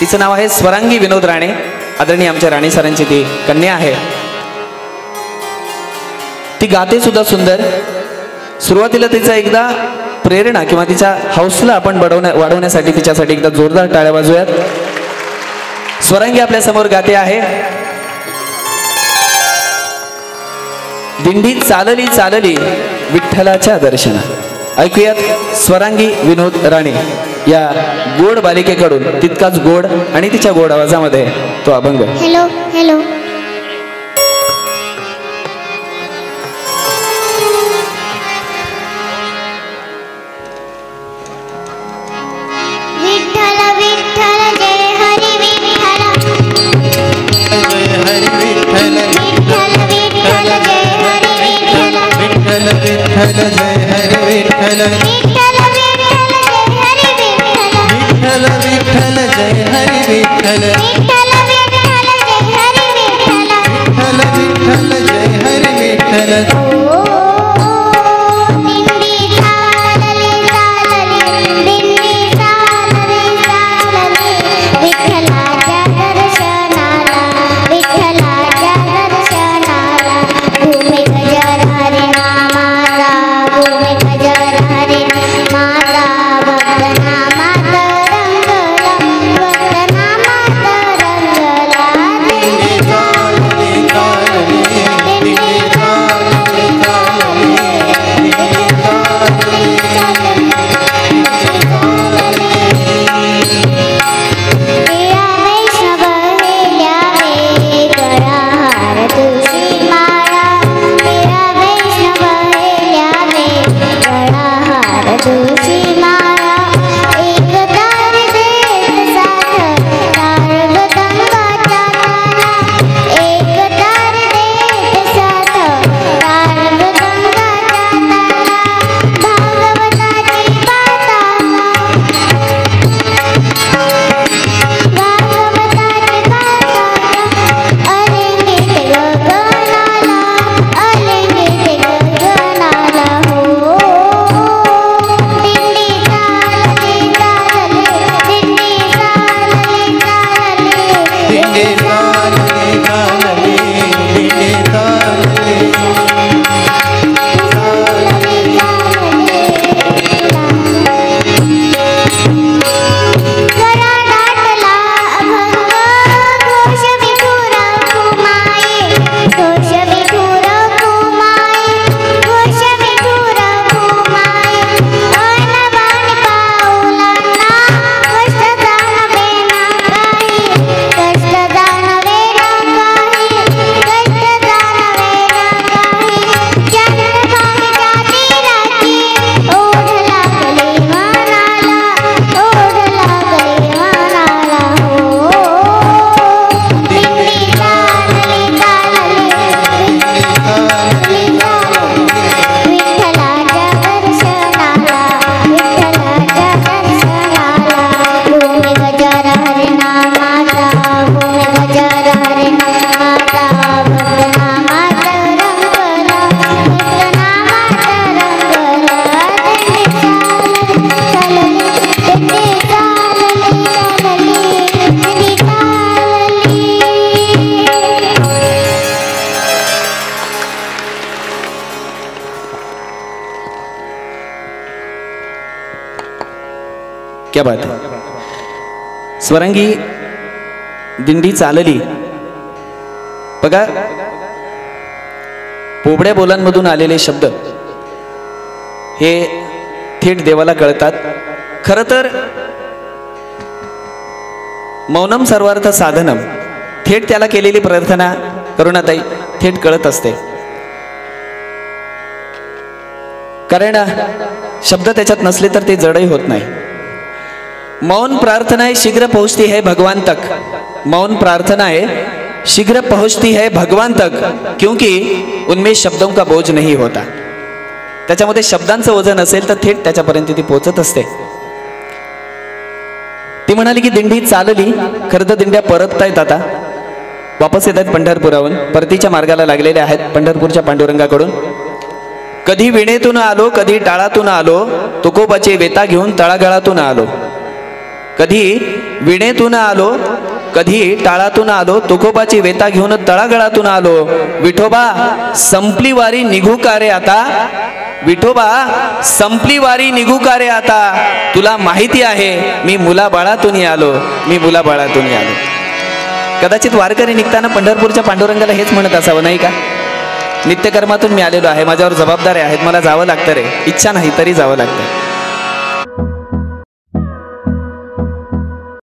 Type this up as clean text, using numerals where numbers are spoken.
तिचं नाव आहे स्वरांगी विनोद राणे. आदरणीय आमच्या राणे सरांची ती कन्या आहे. ती गाते सुद्धा सुंदर. सुरुवातीला तिचा एकदा प्रेरणा किंवा तिचा हौसला आपण वाढवण्यासाठी तिच्यासाठी एकदा जोरदार टाळ्या वाजवूयात. स्वरांगी आपल्या समोर गाते आहे. दिंडी चालली चालली विठ्ठलाच्या दर्शनात. ऐकूयात स्वरांगी विनोद राणे या गोड बालिकेकडून तितकाच गोड आणि तिच्या गोड आवाजामध्ये तो अभंग. हॅलो हॅलो विठ्ठल विठ्ठल जय हरी विठ्ठल विठ्ठल विठ्ठल जय हरी विठ्ठल विठ्ठल विठ्ठल जय हरी विठ्ठल विठ्ठल विठ्ठल जय हरी विठ्ठल विठ्ठल विठ्ठल जय हरी विठ्ठल विठ्ठल विठ्ठल जय हरी विठ्ठल विठ्ठल विठ्ठल जय हरी विठ्ठल दिंडी चालली चालली विठ्ठलाच्या दर्शनाला विठ्ठलाच्या दर्शनाला भूमी गजर हरी नामाचा भूमी गजर हरी नामाचा भक्त नामात रंगला भक्त नामात रंगला दिंडी चालली चालली दिंडी चालली चालली दिंडी चालली या वैष्णव हेल्यावे गळाहार तुळशी माळा या वैष्णव हेल्यावे गळाहार तुळशी माळा एक तार देत साथ तार मृदंगाच्या ताला एक तार देत साथ तार मृदंगाच्या ताला भागवताची गाथा अलंगित गगनाला अलंगित गगनाला हो दिंडी चालली चालली दिंडी चालली चालली दिंडी चालली चालली दिंडी चालली जरा दाटला अभंग घोष विठुर कुमाई घोष विठुर कुमाई घोष विठुर कुमाई अनवाणी पाऊलांना कष्ट जाणवे ना काही कष्ट जाणवे ना काही कष्ट जाणवे ना काही चंद्रभागेच्या तीराची ओढ लागली मनाला ओढ लागली मनाला हो दिंडी चालली चालली विठ्ठलाच्या दर्शनाला विठ्ठलाच्या दर्शनाला भूमी गजर हरी नामाचा भूमी गजर हरी नामाचा भक्त नामात रंगला भक्त नामात रंगला दिंडी चालली दिंडी चालली चालली दिंडी चालली. क्या बात है. स्वरांगी दिंडी चालली. बघा पोबड्या बोलांमधून आलेले शब्द हे थेट देवाला कळतात. खरं तर मौनम सर्वार्थ साधनम थेट त्याला केलेली प्रार्थना करुणाताई थेट कळत असते. कारण शब्द त्याच्यात नसले तर ते जडही होत नाही. मौन प्रार्थनाएं शीघ्र पहुंचती है भगवान तक. मौन प्रार्थनाएं शीघ्र पहुंचती है भगवान तक क्योंकि उनमें शब्दों का बोझ नहीं होता. त्याच्यामध्ये शब्दांचं वजन असेल तर थेट त्याच्यापर्यंत ती पोहोचत असते. ती म्हणाली की दिंडी चालली. खरं तर दिंड्या परततायत आता वापस येत आहेत पंढरपुराहून. परतीच्या मार्गाला लागलेल्या आहेत पंढरपूरच्या पांडुरंगाकडून. कधी विणेतून आलो कधी टाळातून आलो तुकोबाचे वेता घेऊन तळागाळातून आलो. कधी विणेतून आलो, कधी टाळातून आलो, तुकोबाची वेता घेऊन तळागळातून आलो. विठोबा संपली वारी निघू का रे आता, विठोबा संपली वारी निघू का रे आता. तुला माहिती आहे मी मुलाबाळातून आलो, मी मुलाबाळातून आलो. कदाचित वारकरी निघताना पंढरपूरच्या पांडुरंगाला हेच म्हणत असावं नाही का, नित्यकर्मातून मी आलेलो आहे, माझ्यावर जबाबदाऱ्या आहेत, मला जावं लागतं रे, इच्छा नाही तरी जावं लागतं.